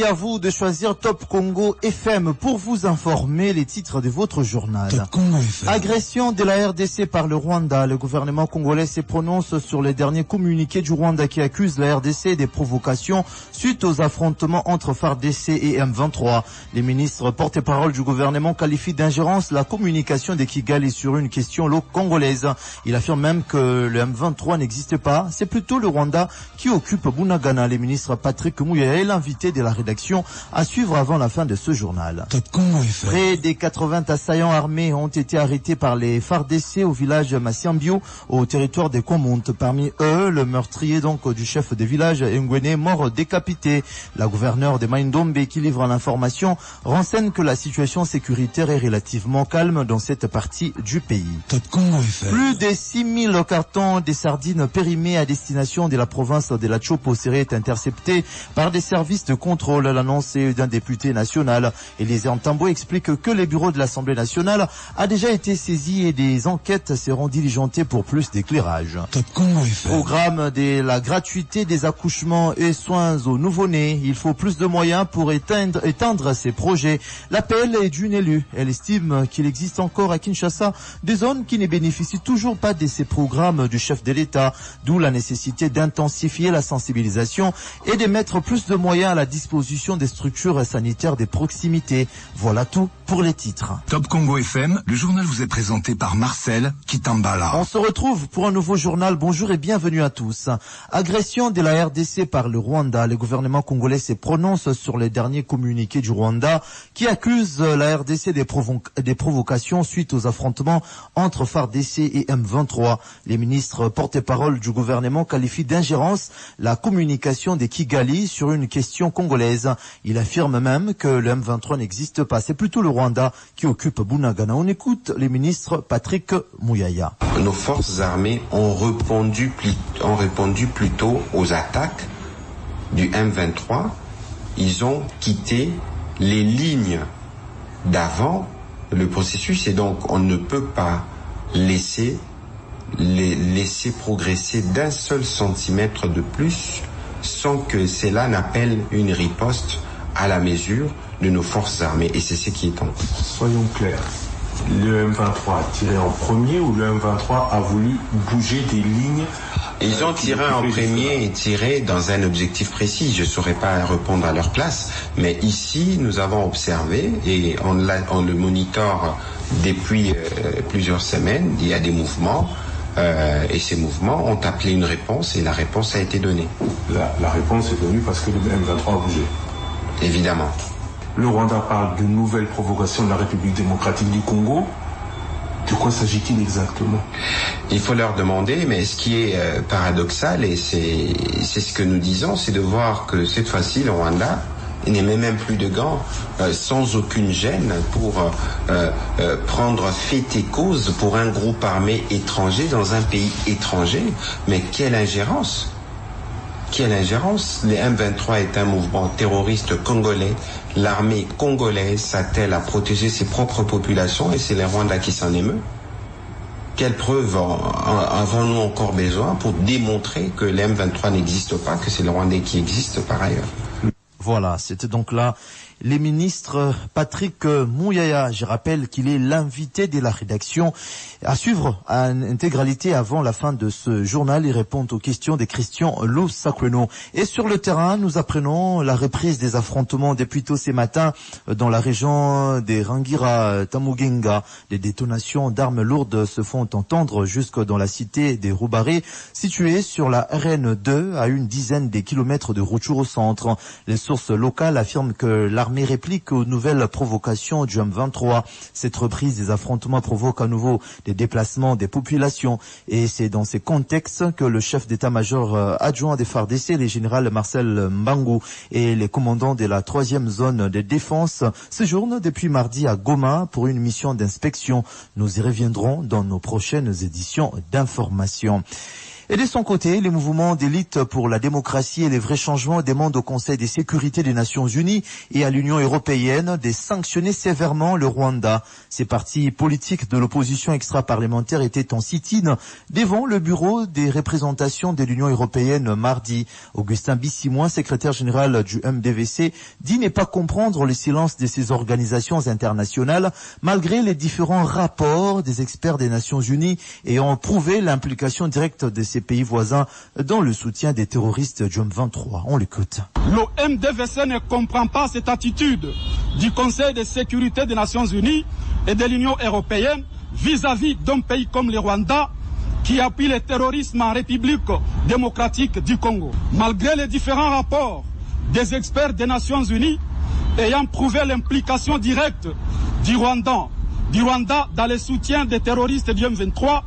Merci à vous de choisir Top Congo FM pour vous informer les titres de votre journal. Top Congo FM. Agression de la RDC par le Rwanda. Le gouvernement congolais se prononce sur les derniers communiqués du Rwanda qui accusent la RDC des provocations suite aux affrontements entre FARDC et M23. Les ministres porte-parole du gouvernement qualifient d'ingérence la communication de Kigali sur une question congolaise. Il affirme même que le M23 n'existe pas. C'est plutôt le Rwanda qui occupe Bunagana. Les ministres Patrick Mouyaya est l'invité de la rédaction à suivre avant la fin de ce journal. Top Congo FM. Près des 80 assaillants armés ont été arrêtés par les FARDC au village Massiambio, au territoire des Komontes. Parmi eux, le meurtrier donc du chef de village Ngwene, mort décapité. La gouverneure de Maindombe qui livre l'information renseigne que la situation sécuritaire est relativement calme dans cette partie du pays. Top Congo FM. Plus de 6000 cartons des sardines périmées à destination de la province de la Chopo seraient interceptés par des services de contrôle. L'annonce d'un député national. Élisée Ntambo explique que les bureaux de l'Assemblée nationale a déjà été saisi et des enquêtes seront diligentées pour plus d'éclairage. Top Congo FM. Programme de la gratuité des accouchements et soins aux nouveau-nés. Il faut plus de moyens pour éteindre ces projets. L'appel est d'une élue. Elle estime qu'il existe encore à Kinshasa des zones qui ne bénéficient toujours pas de ces programmes du chef de l'État, d'où la nécessité d'intensifier la sensibilisation et de mettre plus de moyens à la disposition des structures sanitaires des proximités. Voilà tout pour les titres. Top Congo FM, le journal vous est présenté par Marcel Kitambala. On se retrouve pour un nouveau journal. Bonjour et bienvenue à tous. Agression de la RDC par le Rwanda. Le gouvernement congolais se prononce sur les derniers communiqués du Rwanda qui accuse la RDC des provocations suite aux affrontements entre FARDC et M23. Les ministres porte-parole du gouvernement qualifient d'ingérence la communication des Kigali sur une question congolaise. Il affirme même que le M23 n'existe pas. C'est plutôt le Rwanda qui occupe Bunagana. On écoute les ministres Patrick Mouyaya. Nos forces armées ont répondu plutôt aux attaques du M23. Ils ont quitté les lignes d'avant le processus et donc on ne peut pas laisser progresser d'un seul centimètre de plus sans que cela n'appelle une riposte à la mesure de nos forces armées. Et c'est ce qui est en cours. Soyons clairs. Le M23 a tiré en premier ou le M23 a voulu bouger des lignes? Ils ont tiré en premier et tiré dans un objectif précis. Je ne saurais pas répondre à leur place, mais ici, nous avons observé, et on le monitore depuis plusieurs semaines, il y a des mouvements, et ces mouvements ont appelé une réponse, et la réponse a été donnée. La réponse est donnée parce que le M23 a bougé. Évidemment. Le Rwanda parle de nouvelles provocations de la République démocratique du Congo. De quoi s'agit-il exactement? Il faut leur demander, mais ce qui est paradoxal, et c'est ce que nous disons, c'est de voir que cette fois-ci, le Rwanda n'émet même plus de gants, sans aucune gêne pour prendre fait et cause pour un groupe armé étranger dans un pays étranger. Mais quelle ingérence! Quelle ingérence! Le M23 est un mouvement terroriste congolais. L'armée congolaise s'attelle à protéger ses propres populations et c'est les Rwandais qui s'en émeut. Quelle preuve avons-nous encore besoin pour démontrer que le M23 n'existe pas, que c'est le Rwandais qui existe par ailleurs? Voilà, c'était donc là les ministres Patrick Mouyaya. Je rappelle qu'il est l'invité de la rédaction à suivre en intégralité avant la fin de ce journal. Il répond aux questions des Christian Losakweno. Et sur le terrain, nous apprenons la reprise des affrontements depuis tôt ces matins dans la région des Rangira, Tamugenga. Des détonations d'armes lourdes se font entendre jusque dans la cité des Roubaré, située sur la RN2 à une dizaine de kilomètres de Rutshuru au centre. Les sources locales affirment que l'armée réplique aux nouvelles provocations du M23. Cette reprise des affrontements provoque à nouveau des déplacements des populations et c'est dans ces contextes que le chef d'état-major adjoint des FARDC, le général Marcel Mbangu et les commandants de la 3e zone de défense séjournent depuis mardi à Goma pour une mission d'inspection. Nous y reviendrons dans nos prochaines éditions d'information. Et de son côté, les mouvements d'élite pour la démocratie et les vrais changements demandent au Conseil de sécurité des Nations Unies et à l'Union européenne de sanctionner sévèrement le Rwanda. Ces partis politiques de l'opposition extra-parlementaire étaient en sit-in devant le bureau des représentations de l'Union européenne mardi. Augustin Bissimois, secrétaire général du MDVC, dit ne pas comprendre le silence de ces organisations internationales malgré les différents rapports des experts des Nations Unies ayant prouvé l'implication directe de ces pays voisins dans le soutien des terroristes du M23. On l'écoute. Le MDVC ne comprend pas cette attitude du Conseil de sécurité des Nations Unies et de l'Union européenne vis-à-vis d'un pays comme le Rwanda qui appuie le terrorisme en République démocratique du Congo. Malgré les différents rapports des experts des Nations Unies ayant prouvé l'implication directe du Rwanda dans le soutien des terroristes du M23,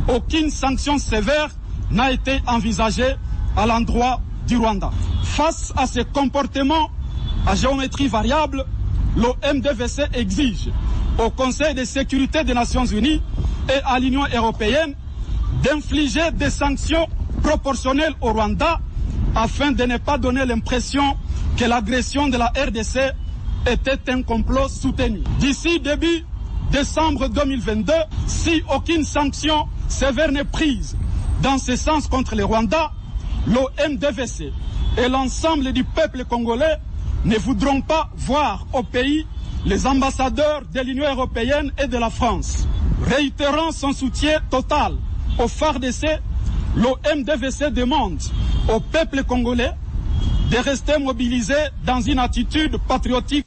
aucune sanction sévère n'a été envisagée à l'endroit du Rwanda. Face à ces comportements à géométrie variable, le MDVC exige au Conseil de sécurité des Nations Unies et à l'Union européenne d'infliger des sanctions proportionnelles au Rwanda afin de ne pas donner l'impression que l'agression de la RDC était un complot soutenu. D'ici début décembre 2022, si aucune sanction sévère n'est prise dans ce sens contre le Rwanda, le MDVC et l'ensemble du peuple congolais ne voudront pas voir au pays les ambassadeurs de l'Union européenne et de la France. Réitérant son soutien total au FARDC, le MDVC demande au peuple congolais de rester mobilisé dans une attitude patriotique.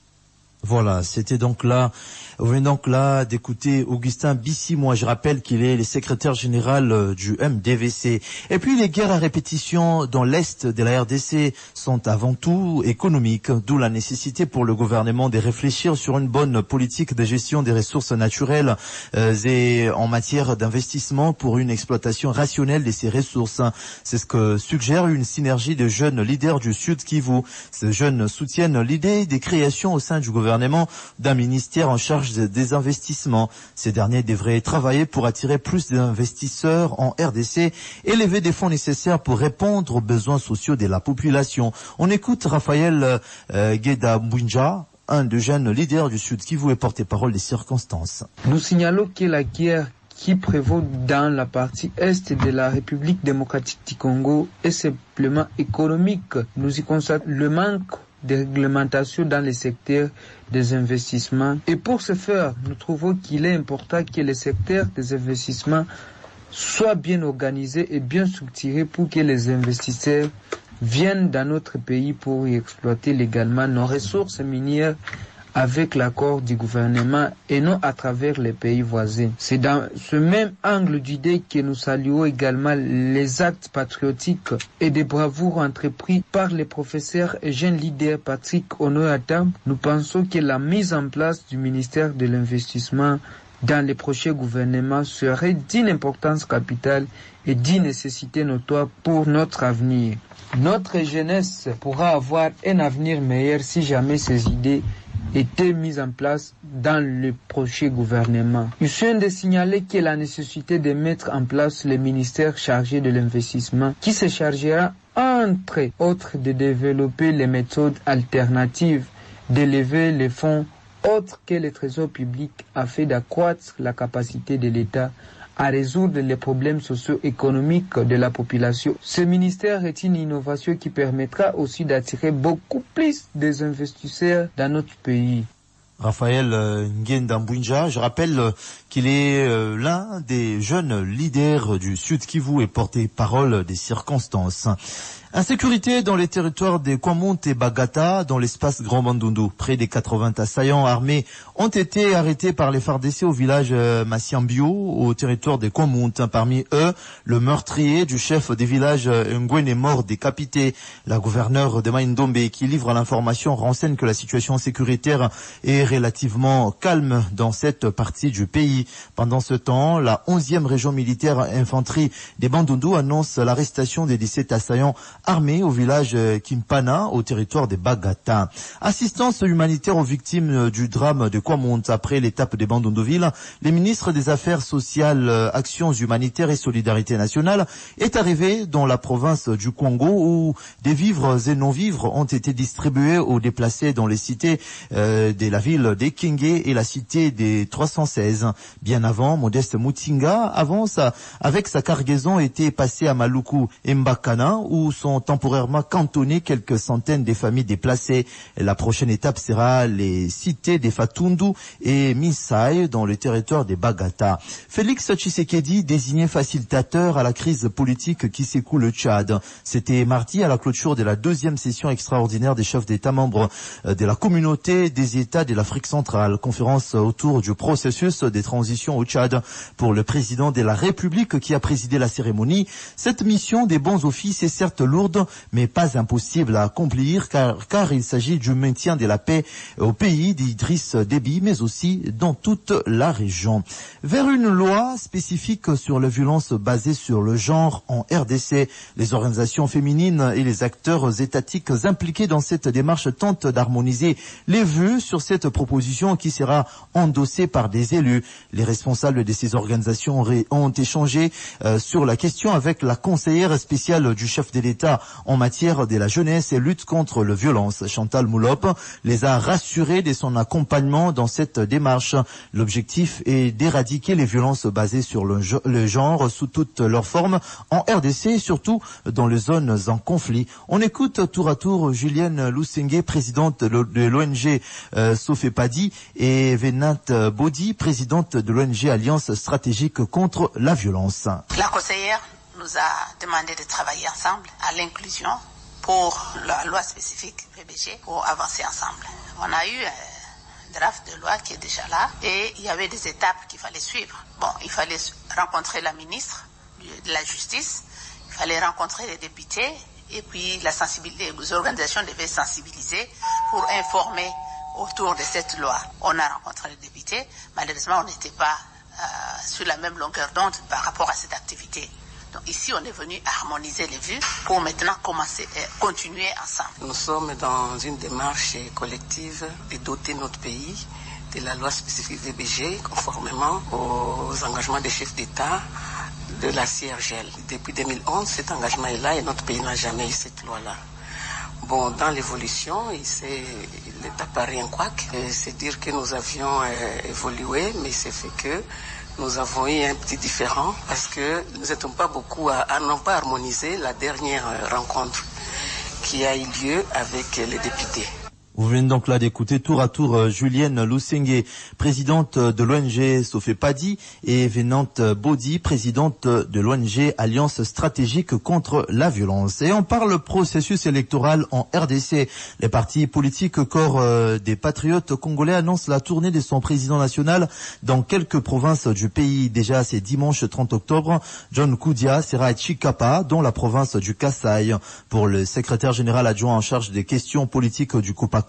Voilà, c'était donc là, vous venez donc là d'écouter Augustin Bissimois. Je rappelle qu'il est le secrétaire général du MDVC. Et puis les guerres à répétition dans l'est de la RDC sont avant tout économiques, d'où la nécessité pour le gouvernement de réfléchir sur une bonne politique de gestion des ressources naturelles et en matière d'investissement pour une exploitation rationnelle de ces ressources. C'est ce que suggère une synergie de jeunes leaders du Sud Kivu. Ces jeunes soutiennent l'idée des créations au sein du gouvernement d'un ministère en charge des investissements. Ces derniers devraient travailler pour attirer plus d'investisseurs en RDC et lever des fonds nécessaires pour répondre aux besoins sociaux de la population. On écoute Raphaël Gueda-Mbouinja, un des jeunes leaders du Sud Kivu et porte-parole des circonstances. Nous signalons que la guerre qui prévaut dans la partie est de la République démocratique du Congo est simplement économique. Nous y constatons le manque de réglementation dans les secteurs des investissements. Et pour ce faire, nous trouvons qu'il est important que les secteurs des investissements soient bien organisés et bien structurés pour que les investisseurs viennent dans notre pays pour y exploiter légalement nos ressources minières avec l'accord du gouvernement et non à travers les pays voisins. C'est dans ce même angle d'idée que nous saluons également les actes patriotiques et des bravoures entrepris par les professeurs et jeunes leaders Patrick Onoyata. Nous pensons que la mise en place du ministère de l'investissement dans les prochains gouvernements serait d'une importance capitale et d'une nécessité notoire pour notre avenir. Notre jeunesse pourra avoir un avenir meilleur si jamais ces idées étaient mises en place dans le prochain gouvernement. Il s'agit de signaler que la nécessité de mettre en place le ministère chargé de l'investissement qui se chargera entre autres de développer les méthodes alternatives d'élever les fonds autres que le trésor public afin d'accroître la capacité de l'État à résoudre les problèmes socio-économiques de la population. Ce ministère est une innovation qui permettra aussi d'attirer beaucoup plus des investisseurs dans notre pays. Raphaël Nguyen-Dambouinja, je rappelle qu'il est l'un des jeunes leaders du Sud Kivu et porte-parole des circonstances. Insécurité dans les territoires de Kwamount et Bagata, dans l'espace Grand Bandundu. Près des 80 assaillants armés ont été arrêtés par les FARDC au village Massiambio, au territoire de Kwamount. Parmi eux, le meurtrier du chef des villages Ngwen est mort décapité. La gouverneure de Maïndombe, qui livre l'information, renseigne que la situation sécuritaire est relativement calme dans cette partie du pays. Pendant ce temps, la 11e région militaire infanterie des Bandundu annonce l'arrestation des 17 assaillants armée au village Kimpana, au territoire des Bagata. Assistance humanitaire aux victimes du drame de Kwamount après l'étape des Bandondoville. Les ministres des Affaires sociales, Actions humanitaires et Solidarité nationale est arrivé dans la province du Congo où des vivres et non-vivres ont été distribués aux déplacés dans les cités de la ville des Kingé et la cité des 316. Bien avant, Modeste Mutinga avance avec sa cargaison était passé à Maluku et Mbakana où sont temporairement cantonnées quelques centaines de familles déplacées. La prochaine étape sera les cités des Fatundu et Misai dans le territoire des Bagata. Félix Tshisekedi désigné facilitateur à la crise politique qui secoue le Tchad. C'était mardi à la clôture de la deuxième session extraordinaire des chefs d'État membres de la communauté des États de l'Afrique centrale. Conférence autour du processus des transitions au Tchad pour le président de la République qui a présidé la cérémonie. Cette mission des bons offices est certes lourde, mais pas impossible à accomplir car il s'agit du maintien de la paix au pays d'Idriss Déby, mais aussi dans toute la région. Vers une loi spécifique sur les violences basées sur le genre en RDC, les organisations féminines et les acteurs étatiques impliqués dans cette démarche tentent d'harmoniser les vues sur cette proposition qui sera endossée par des élus. Les responsables de ces organisations ont échangé sur la question avec la conseillère spéciale du chef de l'État en matière de la jeunesse et lutte contre la violence. Chantal Moulop les a rassurés de son accompagnement dans cette démarche. L'objectif est d'éradiquer les violences basées sur le genre sous toutes leurs formes en RDC, surtout dans les zones en conflit. On écoute tour à tour Julienne Lusenge, présidente de l'ONG Sofepadi, et Venant Bodi, présidente de l'ONG Alliance stratégique contre la violence. La conseillère nous a demandé de travailler ensemble à l'inclusion pour la loi spécifique VBG pour avancer ensemble. On a eu un draft de loi qui est déjà là et il y avait des étapes qu'il fallait suivre. Bon, il fallait rencontrer la ministre de la Justice, il fallait rencontrer les députés et puis les organisations devaient sensibiliser pour informer autour de cette loi. On a rencontré les députés, malheureusement on n'était pas sur la même longueur d'onde par rapport à cette activité. Donc ici, on est venu harmoniser les vues pour maintenant continuer ensemble. Nous sommes dans une démarche collective de doter notre pays de la loi spécifique VBG conformément aux engagements des chefs d'État de la CIRGL. Depuis 2011, cet engagement est là et notre pays n'a jamais eu cette loi-là. Bon, dans l'évolution, il est apparu un couac. C'est dire que nous avions évolué, mais c'est fait que nous avons eu un petit différend parce que nous n'étions pas beaucoup à non pas harmoniser la dernière rencontre qui a eu lieu avec les députés. Vous venez donc là d'écouter tour à tour Julienne Lusenge, présidente de l'ONG Sofepadi, et Venant Bodi, présidente de l'ONG Alliance stratégique contre la violence. Et on parle processus électoral en RDC. Les partis politiques corps des patriotes congolais annoncent la tournée de son président national dans quelques provinces du pays. Déjà, c'est dimanche 30 octobre, John Koudia sera à Chikapa, dans la province du Kasaï. Pour le secrétaire général adjoint en charge des questions politiques du Copa,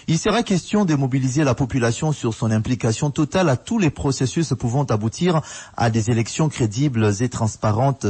il sera question de mobiliser la population sur son implication totale à tous les processus pouvant aboutir à des élections crédibles et transparentes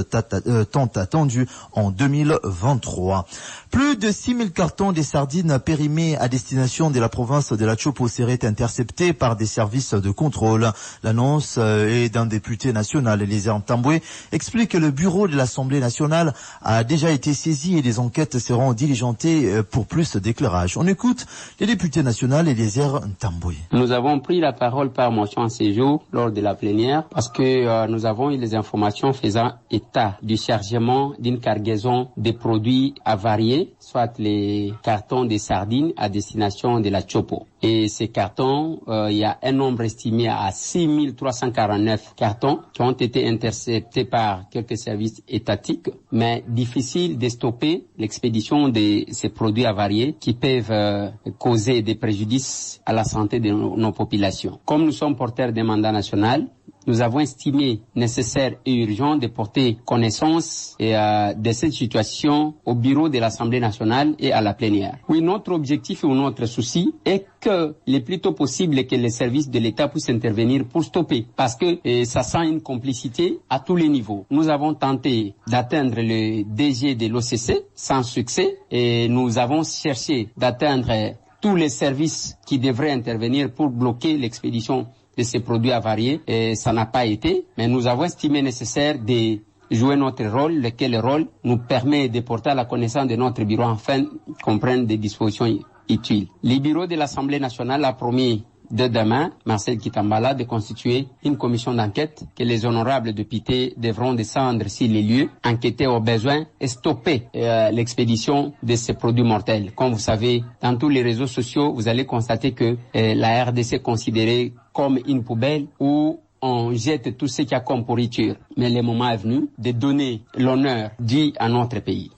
tant attendues en 2023. Plus de 6000 cartons des sardines périmés à destination de la province de la Chopo seraient interceptés par des services de contrôle. L'annonce est d'un député national, Elisée Ntambwe, explique que le bureau de l'Assemblée nationale a déjà été saisi et des enquêtes seront diligentées pour plus d'éclairage. On écoute les députés nationaux Elisée Ntambwe. Nous avons pris la parole par motion en séjour lors de la plénière parce que nous avons eu les informations faisant état du chargement d'une cargaison de produits avariés, soit les cartons de sardines à destination de la Chopo. Et ces cartons, il y a un nombre estimé à 6349 cartons qui ont été interceptés par quelques services étatiques, mais difficile de stopper l'expédition de ces produits avariés qui peuvent causer des préjudices à la santé de nos populations. Comme nous sommes porteurs d'un mandat national, nous avons estimé nécessaire et urgent de porter connaissance de cette situation au bureau de l'Assemblée nationale et à la plénière. Oui, notre objectif ou notre souci est que le plus tôt possible que les services de l'État puissent intervenir pour stopper, parce que ça sent une complicité à tous les niveaux. Nous avons tenté d'atteindre le DG de l'OCC sans succès et nous avons cherché d'atteindre tous les services qui devraient intervenir pour bloquer l'expédition de ces produits avariés et ça n'a pas été, mais nous avons estimé nécessaire de jouer notre rôle, lequel rôle nous permet de porter à la connaissance de notre bureau afin qu'on prenne des dispositions utiles. Le bureau de l'Assemblée nationale a promis de demain, Marcel Kitambala, de constituer une commission d'enquête que les honorables députés devront descendre sur les lieux, enquêter au besoin et stopper l'expédition de ces produits mortels. Comme vous savez, dans tous les réseaux sociaux, vous allez constater que la RDC est considérée comme une poubelle où on jette tout ce qu'il y a comme pourriture. Mais le moment est venu de donner l'honneur dû à notre pays.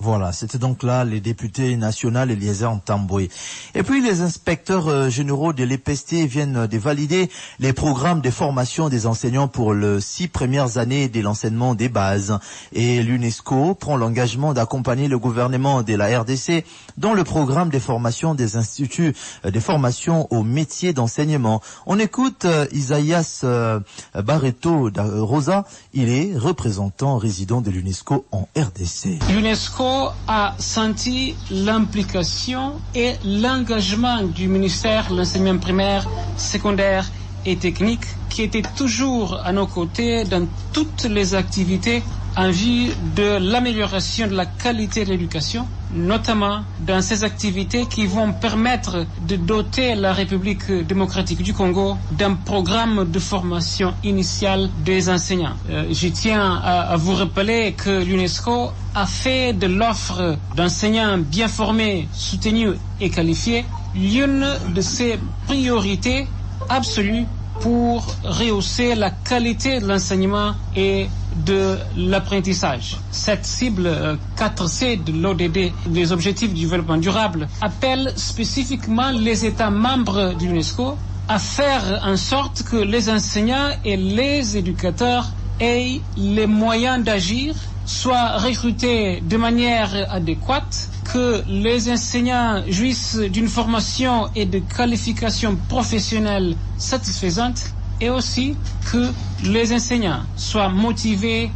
Voilà, c'était donc là les députés nationaux Eliezer Ntambwe. Et puis les inspecteurs généraux de l'EPST viennent de valider les programmes de formation des enseignants pour les 6 premières années de l'enseignement des bases. Et l'UNESCO prend l'engagement d'accompagner le gouvernement de la RDC dans le programme de formation des instituts de formation au métier d'enseignement. On écoute Isaias Barreto da Rosa, il est représentant résident de l'UNESCO en RDC. L'UNESCO a senti l'implication et l'engagement du ministère de l'enseignement primaire, secondaire et technique qui était toujours à nos côtés dans toutes les activités en vue de l'amélioration de la qualité de l'éducation, notamment dans ces activités qui vont permettre de doter la République démocratique du Congo d'un programme de formation initiale des enseignants. Je tiens à vous rappeler que l'UNESCO a fait de l'offre d'enseignants bien formés, soutenus et qualifiés l'une de ses priorités absolues pour rehausser la qualité de l'enseignement et de l'apprentissage. Cette cible 4C de l'ODD, les objectifs du développement durable, appelle spécifiquement les États membres de l'UNESCO à faire en sorte que les enseignants et les éducateurs aient les moyens d'agir, soient recrutés de manière adéquate, que les enseignants jouissent d'une formation et de qualifications professionnelles satisfaisantes et aussi que les enseignants soient motivés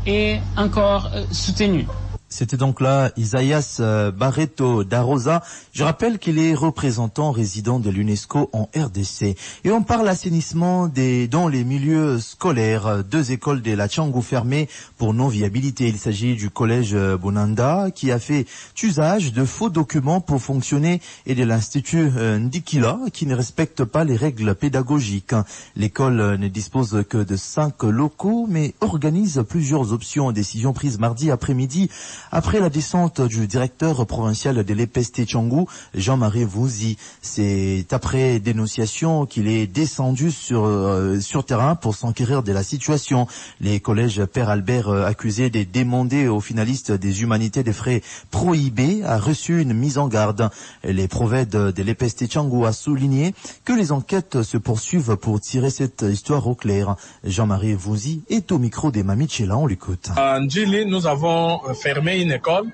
et encore soutenus. C'était donc là Isaias Barreto da Rosa. Je rappelle qu'il est représentant résident de l'UNESCO en RDC. Et on parle assainissement dans les milieux scolaires. 2 écoles de la Tchangou fermées pour non-viabilité. Il s'agit du collège Bonanda qui a fait usage de faux documents pour fonctionner et de l'Institut Ndikila qui ne respecte pas les règles pédagogiques. L'école ne dispose que de 5 locaux mais organise plusieurs options. Décision prise mardi après-midi après la descente du directeur provincial de l'EPST Tchangou, Jean-Marie Vouzi. C'est après dénonciation qu'il est descendu sur terrain pour s'enquérir de la situation. Les collèges Père Albert, accusés de demander aux finalistes des humanités des frais prohibés, a reçu une mise en garde. Les provèdes de l'EPST Tchangou a souligné que les enquêtes se poursuivent pour tirer cette histoire au clair. Jean-Marie Vouzi est au micro des Mamichela, on l'écoute. À Ndjili, nous avons fermé une école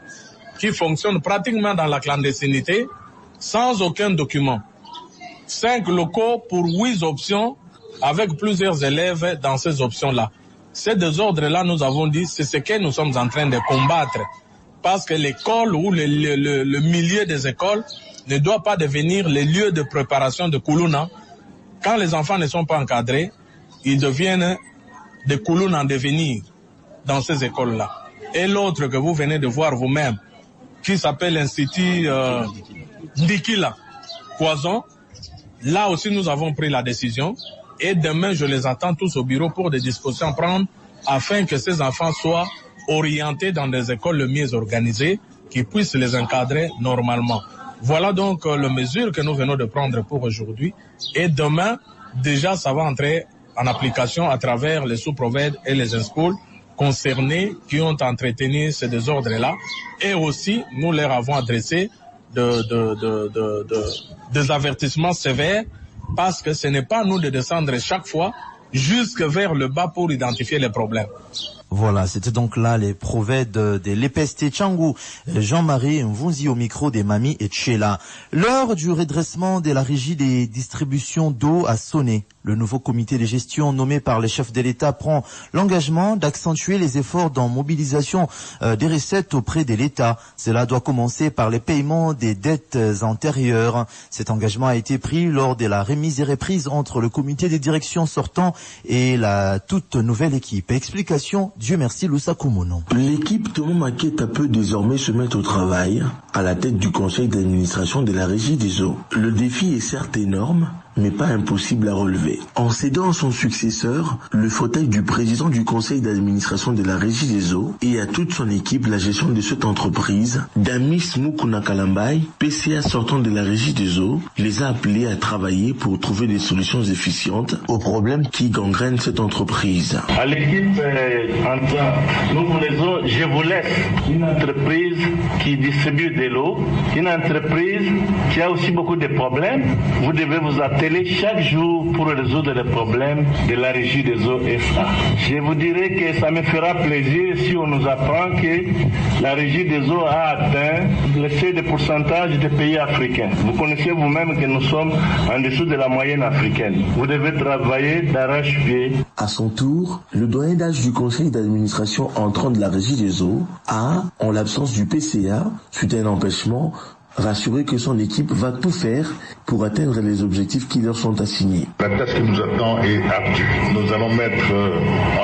qui fonctionne pratiquement dans la clandestinité, sans aucun document. 5 locaux pour 8 options, avec plusieurs élèves dans ces options-là. Ces désordres-là, nous avons dit, c'est ce que nous sommes en train de combattre. Parce que l'école ou le milieu des écoles ne doit pas devenir le lieu de préparation de Koulouna. Quand les enfants ne sont pas encadrés, ils deviennent des Koulouna en devenir dans ces écoles-là. Et l'autre que vous venez de voir vous-même, qui s'appelle l'Institut Ndikila, Poison, là aussi nous avons pris la décision et demain je les attends tous au bureau pour des dispositions à prendre afin que ces enfants soient orientés dans des écoles le mieux organisées qui puissent les encadrer normalement. Voilà donc les mesures que nous venons de prendre pour aujourd'hui et demain déjà ça va entrer en application à travers les sous-provèdes et les INSCOL concernés qui ont entretenu ces désordres-là. Et aussi, nous leur avons adressé des avertissements sévères parce que ce n'est pas à nous de descendre chaque fois jusque vers le bas pour identifier les problèmes. Voilà, c'était donc là les brevets de l'EPST Tchangou. Jean-Marie Mvunzi au micro des Mamies et Tchéla. L'heure du redressement de la régie des distributions d'eau a sonné. Le nouveau comité de gestion nommé par les chefs de l'État prend l'engagement d'accentuer les efforts dans mobilisation des recettes auprès de l'État. Cela doit commencer par les paiements des dettes antérieures. Cet engagement a été pris lors de la remise et reprise entre le comité de direction sortant et la toute nouvelle équipe. Explication, Dieu merci, Loussa Koumono. L'équipe Thomas Maketa peut désormais se mettre au travail à la tête du conseil d'administration de la régie des eaux. Le défi est certes énorme, mais pas impossible à relever. En cédant à son successeur le fauteuil du président du conseil d'administration de la régie des eaux et à toute son équipe la gestion de cette entreprise, Damis Mukuna Kalambai, PCA sortant de la régie des eaux, les a appelés à travailler pour trouver des solutions efficientes aux problèmes qui gangrènent cette entreprise. À l'équipe nous voulons, je vous laisse une entreprise qui distribue de l'eau, une entreprise qui a aussi beaucoup de problèmes. Vous devez vous atteler chaque jour pour résoudre les problèmes de la régie des eaux SA. Je vous dirais que ça me fera plaisir si on nous apprend que la régie des eaux a atteint le seuil de pourcentage des pays africains. Vous connaissez vous-même que nous sommes en dessous de la moyenne africaine. Vous devez travailler d'arrache-pied. À son tour, le doyen d'âge du conseil d'administration entrant de la régie des eaux a, en l'absence du PCA, suite à un empêchement, rassurer que son équipe va tout faire pour atteindre les objectifs qui leur sont assignés. La tâche qui nous attend est ardue. Nous allons mettre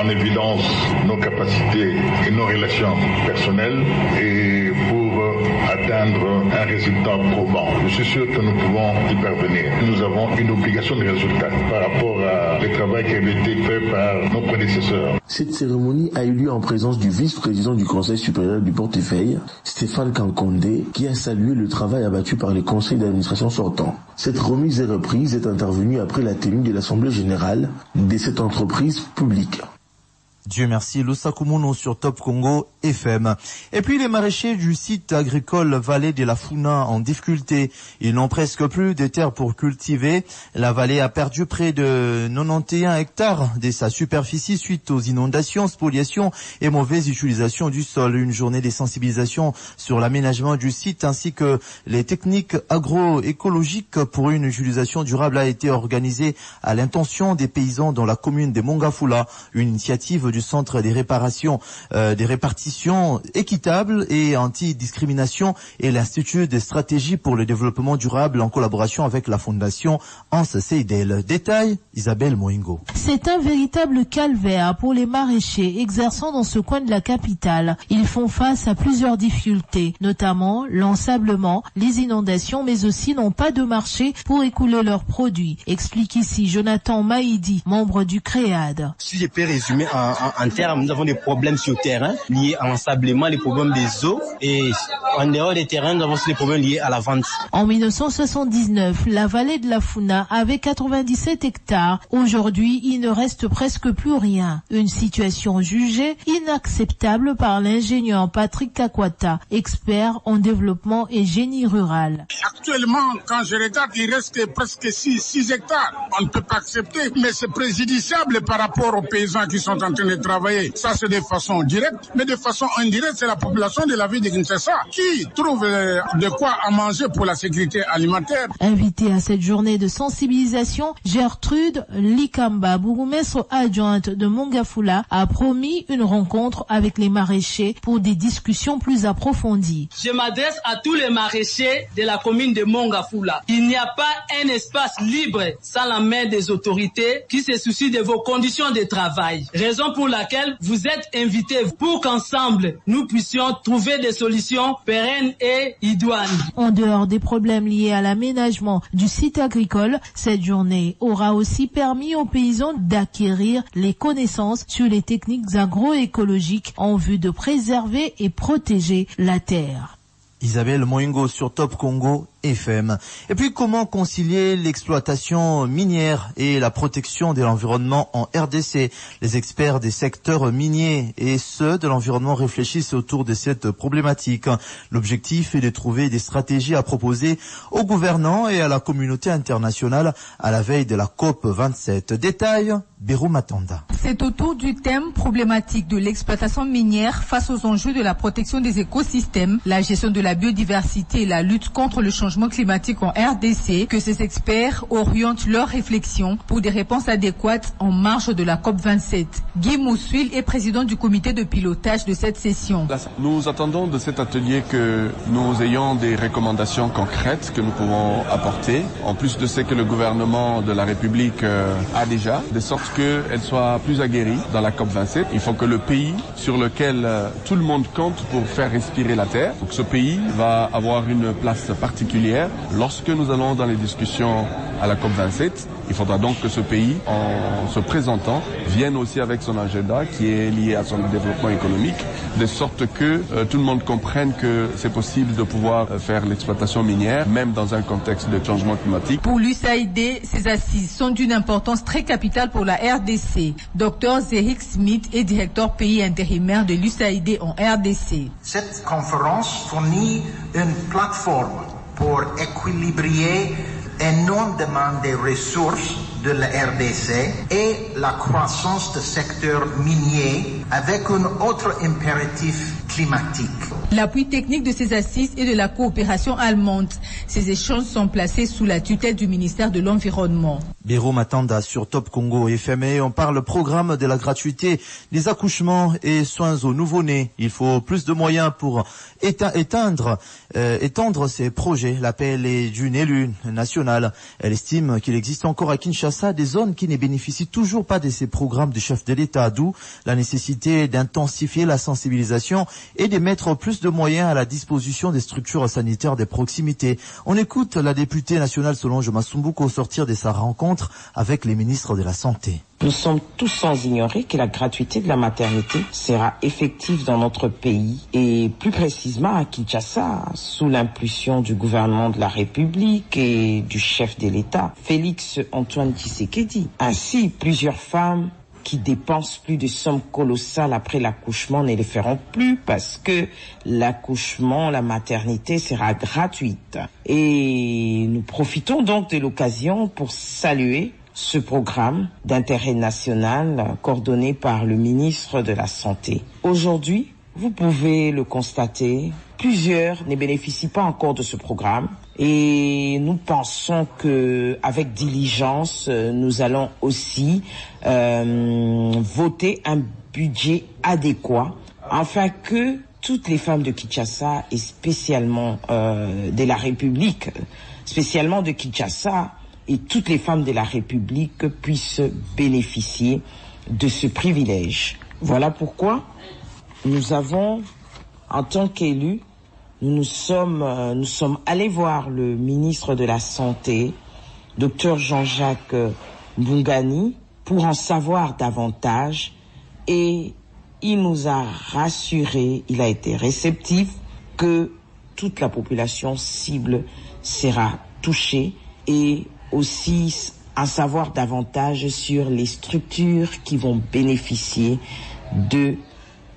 en évidence nos capacités et nos relations personnelles et pour atteindre un résultat probant. Je suis sûr que nous pouvons y parvenir. Nous avons une obligation de résultat par rapport au travail qui avait été fait par nos prédécesseurs. Cette cérémonie a eu lieu en présence du vice-président du Conseil supérieur du portefeuille, Stéphane Kankonde, qui a salué le travail abattu par les conseils d'administration sortants. Cette remise et reprise est intervenue après la tenue de l'Assemblée générale de cette entreprise publique. Dieu merci, Loussa Koumono sur Top Congo FM. Et puis les maraîchers du site agricole Vallée de la Funa en difficulté. Ils n'ont presque plus de terres pour cultiver. La vallée a perdu près de 91 hectares de sa superficie suite aux inondations, spoliations et mauvaise utilisation du sol. Une journée de sensibilisation sur l'aménagement du site ainsi que les techniques agroécologiques pour une utilisation durable a été organisée à l'intention des paysans dans la commune de Mongafula. Une initiative du centre des réparations, des répartitions équitables et anti-discrimination et l'Institut de stratégie pour le développement durable en collaboration avec la fondation Hans Seidel. Détail, Isabelle Moingo. C'est un véritable calvaire pour les maraîchers exerçant dans ce coin de la capitale. Ils font face à plusieurs difficultés, notamment l'ensablement, les inondations, mais aussi n'ont pas de marché pour écouler leurs produits. Explique ici Jonathan Maïdi, membre du CREAD. Si je peux résumer en termes, nous avons des problèmes sur le terrain liés à l'ensablement, les problèmes des eaux et en dehors des terrains, nous avons aussi des problèmes liés à la vente. En 1979, la vallée de la Funa avait 97 hectares. Aujourd'hui, il ne reste presque plus rien. Une situation jugée inacceptable par l'ingénieur Patrick Kakwata, expert en développement et génie rural. Actuellement, quand je regarde, il reste presque 6 hectares. On ne peut pas accepter, mais c'est préjudiciable par rapport aux paysans qui sont en train de travailler. Ça, c'est de façon directe, mais de façon indirecte, c'est la population de la ville de Kinshasa qui trouve de quoi à manger pour la sécurité alimentaire. Invitée à cette journée de sensibilisation, Gertrude Likamba, bourgmestre adjointe de Mongafula, a promis une rencontre avec les maraîchers pour des discussions plus approfondies. Je m'adresse à tous les maraîchers de la commune de Mongafula. Il n'y a pas un espace libre sans la main des autorités qui se soucient de vos conditions de travail. Raison pour laquelle vous êtes invités pour qu'ensemble nous puissions trouver des solutions pérennes et idoines. En dehors des problèmes liés à l'aménagement du site agricole, cette journée aura aussi permis aux paysans d'acquérir les connaissances sur les techniques agroécologiques en vue de préserver et protéger la terre. Isabelle Moingo sur Top Congo FM. Et puis, comment concilier l'exploitation minière et la protection de l'environnement en RDC? Les experts des secteurs miniers et ceux de l'environnement réfléchissent autour de cette problématique. L'objectif est de trouver des stratégies à proposer aux gouvernants et à la communauté internationale à la veille de la COP 27. Détail, Bérou Matanda. C'est autour du thème problématique de l'exploitation minière face aux enjeux de la protection des écosystèmes, la gestion de la biodiversité et la lutte contre le changement climatique en RDC que ces experts orientent leurs réflexions pour des réponses adéquates en marge de la COP 27. Guy Moussuil est président du comité de pilotage de cette session. Nous attendons de cet atelier que nous ayons des recommandations concrètes que nous pouvons apporter, en plus de ce que le gouvernement de la République a déjà, de sorte qu'elle soit plus aguerrie dans la COP 27. Il faut que le pays sur lequel tout le monde compte pour faire respirer la terre, donc ce pays va avoir une place particulière. Lorsque nous allons dans les discussions à la COP 27, il faudra donc que ce pays, en se présentant, vienne aussi avec son agenda qui est lié à son développement économique, de sorte que tout le monde comprenne que c'est possible de pouvoir faire l'exploitation minière, même dans un contexte de changement climatique. Pour l'USAID, ces assises sont d'une importance très capitale pour la RDC. Dr Zerick Smith est directeur pays intérimaire de l'USAID en RDC. Cette conférence fournit une plateforme pour équilibrer énormément des ressources de la RDC et la croissance du secteur minier avec un autre impératif climatique. L'appui technique de ces assises et de la coopération allemande. Ces échanges sont placés sous la tutelle du ministère de l'Environnement. Biro Matanda sur Top Congo FM. On parle programme de la gratuité des accouchements et soins aux nouveau-nés. Il faut plus de moyens pour étendre ces projets. L'appel est d'une élue nationale. Elle estime qu'il existe encore à Kinshasa des zones qui ne bénéficient toujours pas de ces programmes du chef de l'État, d'où la nécessité d'intensifier la sensibilisation et de mettre plus de moyens à la disposition des structures sanitaires de proximité. On écoute la députée nationale Solange Masumbuko sortir de sa rencontre avec les ministres de la Santé. Nous sommes tous sans ignorer que la gratuité de la maternité sera effective dans notre pays et plus précisément à Kinshasa, sous l'impulsion du gouvernement de la République et du chef de l'État, Félix Antoine Tshisekedi. Ainsi, plusieurs femmes qui dépensent plus de sommes colossales après l'accouchement ne les feront plus parce que l'accouchement, la maternité sera gratuite. Et nous profitons donc de l'occasion pour saluer ce programme d'intérêt national coordonné par le ministre de la Santé. Aujourd'hui, vous pouvez le constater, plusieurs ne bénéficient pas encore de ce programme et nous pensons que avec diligence, nous allons aussi voter un budget adéquat afin que toutes les femmes de Kinshasa et spécialement de la République, spécialement de Kinshasa, et toutes les femmes de la République puissent bénéficier de ce privilège. Voilà pourquoi nous avons, en tant qu'élus, nous sommes allés voir le ministre de la Santé, Dr Jean-Jacques Mbungani, pour en savoir davantage et il nous a rassuré, il a été réceptif que toute la population cible sera touchée et aussi en savoir davantage sur les structures qui vont bénéficier de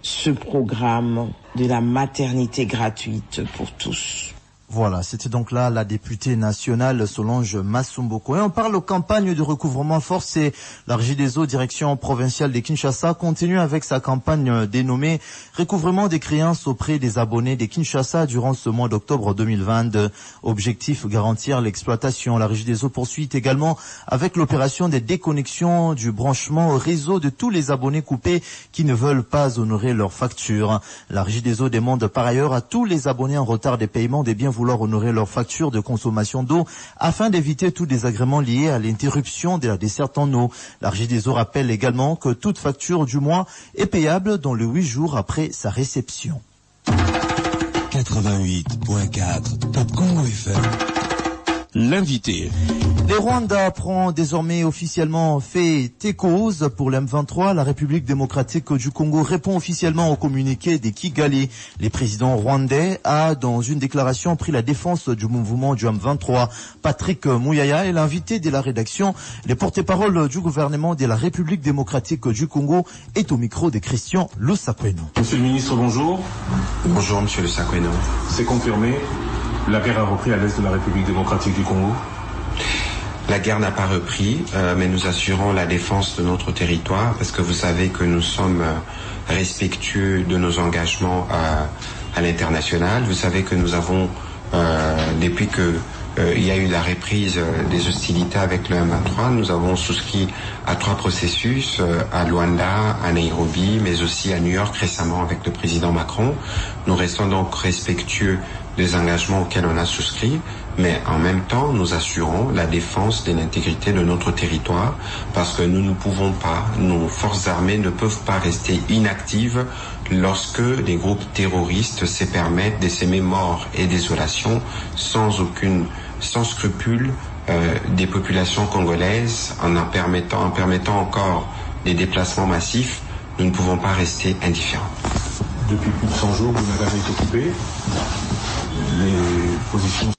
ce programme de la maternité gratuite pour tous. Voilà, c'était donc là la députée nationale Solange Masumbuko. Et on parle aux campagnes de recouvrement forcé. La Regideso, direction provinciale de Kinshasa, continue avec sa campagne dénommée Recouvrement des créances auprès des abonnés de Kinshasa durant ce mois d'octobre 2022. Objectif, garantir l'exploitation. La Regideso poursuit également avec l'opération des déconnexions du branchement au réseau de tous les abonnés coupés qui ne veulent pas honorer leurs factures. La Regideso demande par ailleurs à tous les abonnés en retard des paiements de bien vouloir honorer leurs factures de consommation d'eau afin d'éviter tout désagrément lié à l'interruption de la desserte en eau. La Regideso rappelle également que toute facture du mois est payable dans les 8 jours après sa réception. 88.4 Top Congo FM. l'invité. Les Rwandais prend désormais officiellement fait cause pour l'M23. La République démocratique du Congo répond officiellement au communiqué des Kigali. Les présidents rwandais a, dans une déclaration, pris la défense du mouvement du M23. Patrick Muyaya est l'invité de la rédaction. Les porte-parole du gouvernement de la République démocratique du Congo est au micro de Christian Lusakweno. Monsieur le ministre, bonjour. Bonjour, monsieur Lusakweno. C'est confirmé, la guerre a repris à l'est de la République démocratique du Congo. La guerre n'a pas repris, mais nous assurons la défense de notre territoire parce que vous savez que nous sommes respectueux de nos engagements à l'international. Vous savez que nous avons, depuis que il y a eu la reprise des hostilités avec le M23, nous avons souscrit à 3 processus, à Luanda, à Nairobi, mais aussi à New York récemment avec le président Macron. Nous restons donc respectueux des engagements auxquels on a souscrit, mais en même temps, nous assurons la défense de l'intégrité de notre territoire parce que nous ne pouvons pas, nos forces armées ne peuvent pas rester inactives lorsque des groupes terroristes se permettent de s'aimer mort et désolation sans scrupule des populations congolaises en permettant encore des déplacements massifs. Nous ne pouvons pas rester indifférents. Depuis plus de 100 jours, vous n'avez été occupé. Les positions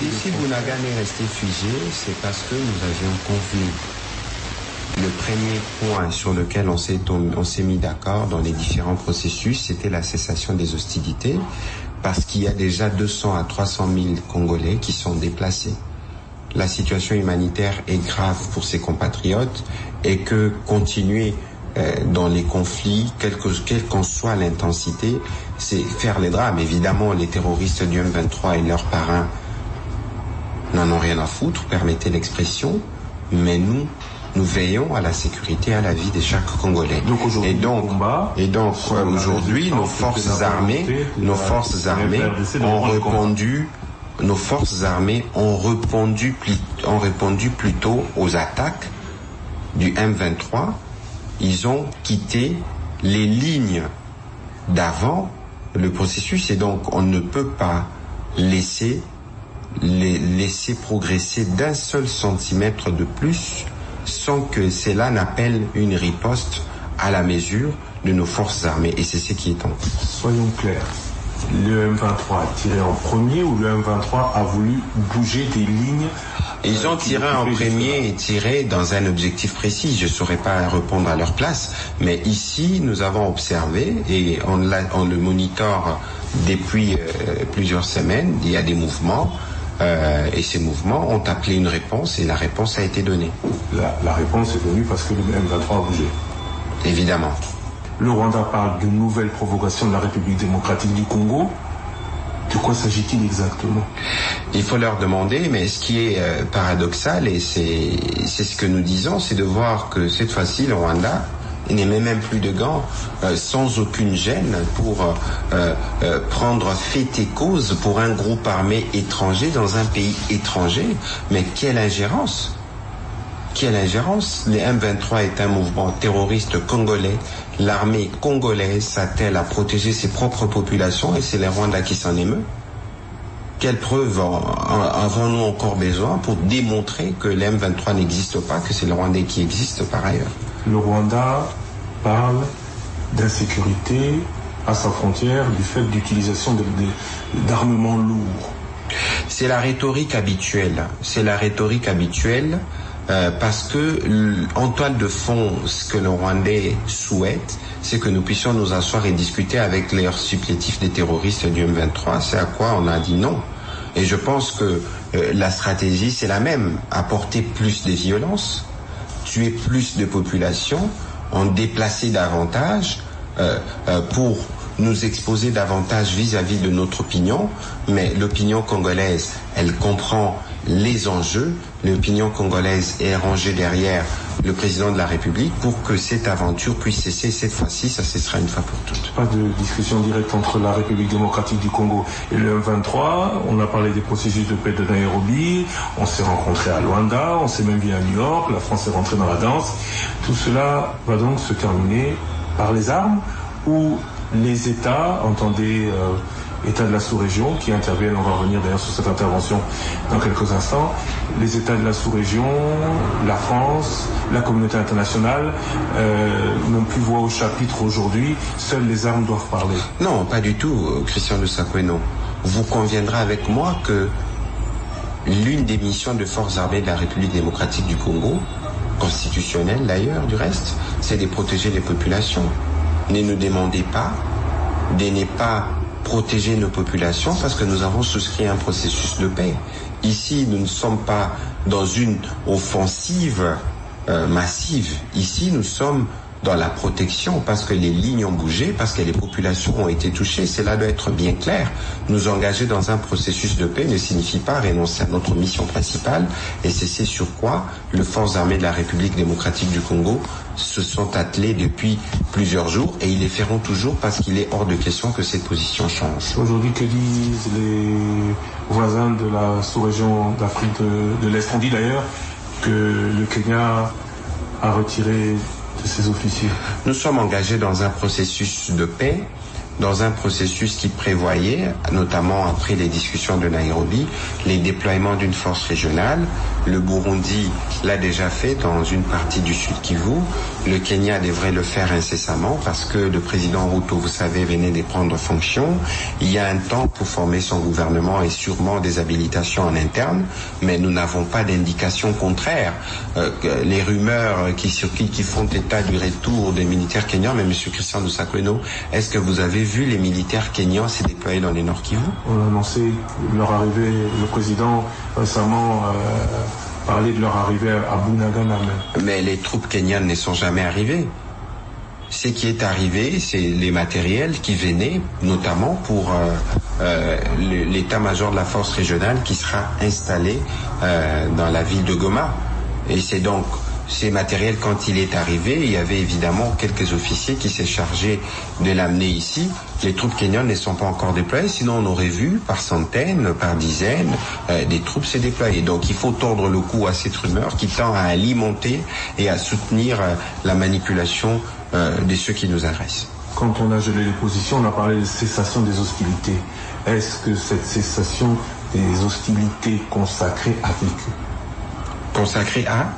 Si vous n'avez resté figé, c'est parce que nous avions convenu. Le premier point sur lequel on s'est mis d'accord dans les différents processus, c'était la cessation des hostilités, parce qu'il y a déjà 200 à 300 000 Congolais qui sont déplacés. La situation humanitaire est grave pour ses compatriotes et que continuer dans les conflits, quelle qu'en soit l'intensité, c'est faire les drames. Évidemment, les terroristes du M23 et leurs parrains n'en ont rien à foutre, permettez l'expression, mais nous veillons à la sécurité et à la vie de chaque Congolais. Donc aujourd'hui, nos forces armées ont répondu plutôt aux attaques du M23. Ils ont quitté les lignes d'avant le processus et donc on ne peut pas laisser progresser d'un seul centimètre de plus sans que cela n'appelle une riposte à la mesure de nos forces armées. Et c'est ce qui est en cours. Soyons clairs. Le M23 a tiré en premier ou le M23 a voulu bouger des lignes? Ils ont tiré en premier et tiré dans un objectif précis. Je ne saurais pas répondre à leur place. Mais ici, nous avons observé, et on le monitore depuis plusieurs semaines, il y a des mouvements. Et ces mouvements ont appelé une réponse et la réponse a été donnée. La réponse est venue parce que le M23 a bougé. Évidemment. Le Rwanda parle de nouvelles provocations de la République démocratique du Congo. De quoi s'agit-il exactement? Il faut leur demander, mais ce qui est paradoxal, et c'est ce que nous disons, c'est de voir que cette fois-ci, le Rwanda n'émet même plus de gants, sans aucune gêne pour prendre fait et cause pour un groupe armé étranger dans un pays étranger. Mais quelle ingérence! Quelle ingérence! Le M23 est un mouvement terroriste congolais. L'armée congolaise s'attelle à protéger ses propres populations et c'est les Rwandais qui s'en émeut. Quelle preuve avons-nous encore besoin pour démontrer que le M23 n'existe pas, que c'est le Rwandais qui existe par ailleurs? Le Rwanda parle d'insécurité à sa frontière du fait d'utilisation d'armements lourds. C'est la rhétorique habituelle. Parce que en toile de fond, ce que le Rwandais souhaite, c'est que nous puissions nous asseoir et discuter avec les supplétifs des terroristes du M23. C'est à quoi on a dit non. Et je pense que la stratégie, c'est la même. Apporter plus de violence, tuer plus de populations, en déplacer davantage pour nous exposer davantage vis-à-vis de notre opinion. Mais l'opinion congolaise, elle comprend les enjeux. L'opinion congolaise est rangée derrière le président de la République pour que cette aventure puisse cesser. Cette fois-ci, ça cessera une fois pour toutes. Pas de discussion directe entre la République démocratique du Congo et le M23. On a parlé des processus de paix de Nairobi, on s'est rencontrés à Luanda, on s'est même vu à New York, la France est rentrée dans la danse. Tout cela va donc se terminer par les armes ou les États, entendez États de la sous-région qui interviennent, on va revenir d'ailleurs sur cette intervention dans quelques instants, les États de la sous-région, la France, la communauté internationale n'ont plus voix au chapitre aujourd'hui, seules les armes doivent parler. Non, pas du tout, Christian Lusakweino. Vous conviendrez avec moi que l'une des missions de forces armées de la République démocratique du Congo, constitutionnelle d'ailleurs du reste, c'est de protéger les populations. Ne nous demandez pas de ne pas protéger nos populations parce que nous avons souscrit un processus de paix. Ici, nous ne sommes pas dans une offensive massive. Ici, nous sommes dans la protection parce que les lignes ont bougé, parce que les populations ont été touchées. Cela doit être bien clair. Nous engager dans un processus de paix ne signifie pas renoncer à notre mission principale, et c'est ce sur quoi les forces armées de la République démocratique du Congo se sont attelés depuis plusieurs jours, et ils les feront toujours parce qu'il est hors de question que cette position change. Aujourd'hui, que disent les voisins de la sous-région d'Afrique de l'Est? On dit d'ailleurs que le Kenya a retiré de ses officiers. Nous sommes engagés dans un processus de paix, dans un processus qui prévoyait, notamment après les discussions de Nairobi, les déploiements d'une force régionale. Le Burundi l'a déjà fait dans une partie du Sud Kivu. Le Kenya devrait le faire incessamment parce que le président Ruto, vous savez, venait de prendre fonction. Il y a un temps pour former son gouvernement et sûrement des habilitations en interne, mais nous n'avons pas d'indication contraire. Les rumeurs qui circulent, qui font état du retour des militaires kenyans, mais M. Christian Lusakweino, est-ce que vous avez vu les militaires kenyans se déployer dans les Nord Kivu? On a annoncé leur arrivée, le président récemment parlait de leur arrivée à Bunagana. Mais les troupes kenyanes ne sont jamais arrivées. Ce qui est arrivé, c'est les matériels qui venaient, notamment pour l'état-major de la force régionale qui sera installé dans la ville de Goma. Et c'est donc ces matériels, quand il est arrivé, il y avait évidemment quelques officiers qui s'est chargés de l'amener ici. Les troupes kenyanes ne sont pas encore déployées, sinon on aurait vu par centaines, par dizaines, des troupes se déployer. Donc il faut tordre le cou à cette rumeur qui tend à alimenter et à soutenir la manipulation de ceux qui nous agressent. Quand on a gelé les positions, on a parlé de cessation des hostilités. Est-ce que cette cessation des hostilités consacrée a vécu? Consacrée à?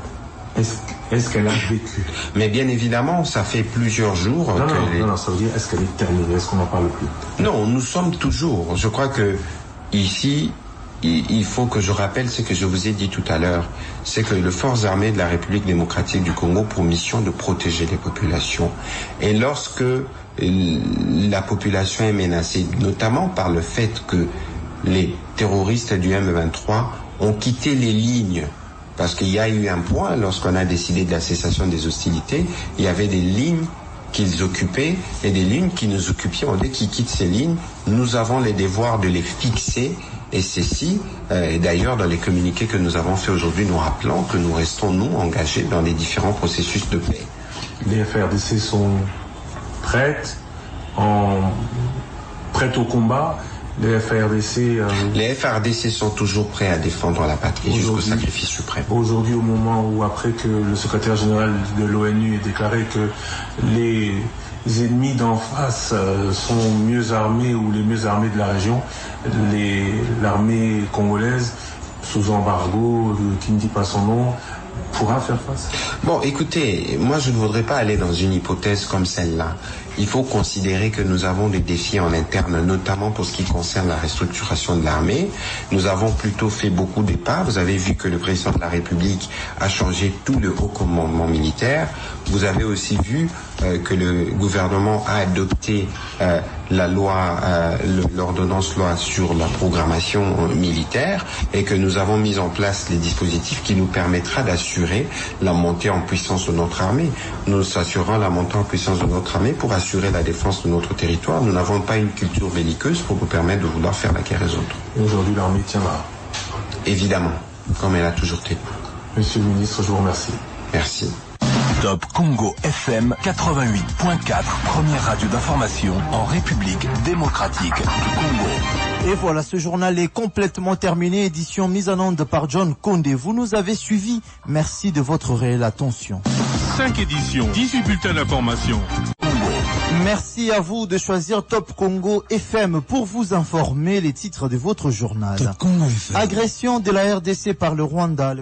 Est-ce qu'elle a vécu? Mais bien évidemment, ça fait plusieurs jours Non, ça veut dire, est-ce qu'elle est terminée? Est-ce qu'on n'en parle plus? Non, nous sommes toujours. Je crois que ici, il faut que je rappelle ce que je vous ai dit tout à l'heure. C'est que les forces armées de la République démocratique du Congo pour mission de protéger les populations. Et lorsque la population est menacée, notamment par le fait que les terroristes du M23 ont quitté les lignes, parce qu'il y a eu un point, lorsqu'on a décidé de la cessation des hostilités, il y avait des lignes qu'ils occupaient et des lignes qui nous occupions. Dès qu'ils quittent ces lignes, nous avons le devoir de les fixer. Et ceci, d'ailleurs, dans les communiqués que nous avons fait aujourd'hui, nous rappelons que nous restons, nous, engagés dans les différents processus de paix. Les FRDC sont prêtes au combat. Les FRDC sont toujours prêts à défendre la patrie jusqu'au sacrifice suprême. Aujourd'hui, au moment où, après que le secrétaire général de l'ONU ait déclaré que les ennemis d'en face sont mieux armés ou les mieux armés de la région, l'armée congolaise, sous embargo, qui ne dit pas son nom, pourra faire face? Bon, écoutez, moi je ne voudrais pas aller dans une hypothèse comme celle-là. Il faut considérer que nous avons des défis en interne, notamment pour ce qui concerne la restructuration de l'armée. Nous avons plutôt fait beaucoup de pas. Vous avez vu que le président de la République a changé tout le haut commandement militaire. Vous avez aussi vu que le gouvernement a adopté la loi, l'ordonnance loi sur la programmation militaire, et que nous avons mis en place les dispositifs qui nous permettra d'assurer la montée en puissance de notre armée. Nous assurons la montée en puissance de notre armée pour assurer la défense de notre territoire. Nous n'avons pas une culture belliqueuse pour nous permettre de vouloir faire la guerre aux autres. Aujourd'hui, l'armée tient là. Évidemment, comme elle a toujours tenu. Monsieur le ministre, je vous remercie. Merci. Top Congo FM 88.4, première radio d'information en République démocratique du Congo. Et voilà, ce journal est complètement terminé. Édition mise en onde par John Condé. Vous nous avez suivis. Merci de votre réelle attention. 5 éditions, 18 bulletins d'information. Merci à vous de choisir Top Congo FM pour vous informer les titres de votre journal. Top Congo FM. Agression de la RDC par le Rwanda.